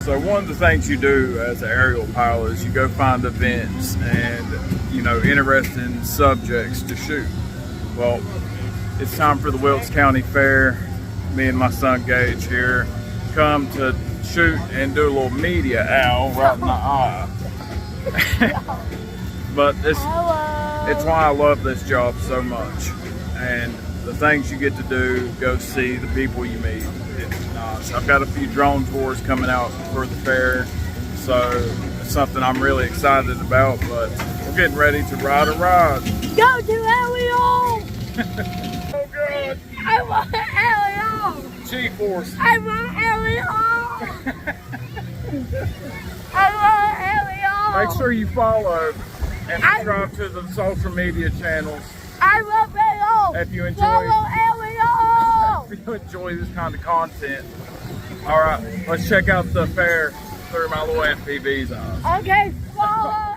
So one of the things you do as an aerial pilot is you go find events and, you know, interesting subjects to shoot. Well, it's time for the Wilkes County Fair. Me and my son Gage here come to shoot and do a little media owl right in the eye. But it's why I love this job so much. And the things you get to do, go see, the people you meet. It's nice. I've got a few drone tours coming out for the fair, so it's something I'm really excited about, but we're getting ready to ride a ride. Go to Elio! Oh God! I want Elio! G-force! I want Elio! I want Elio! Make sure you follow and subscribe to the social media channels. I love Elio! If you enjoy, follow Elio! if you enjoy this kind of content. All right, let's check out the fair through my little FPV's eyes. Okay, follow!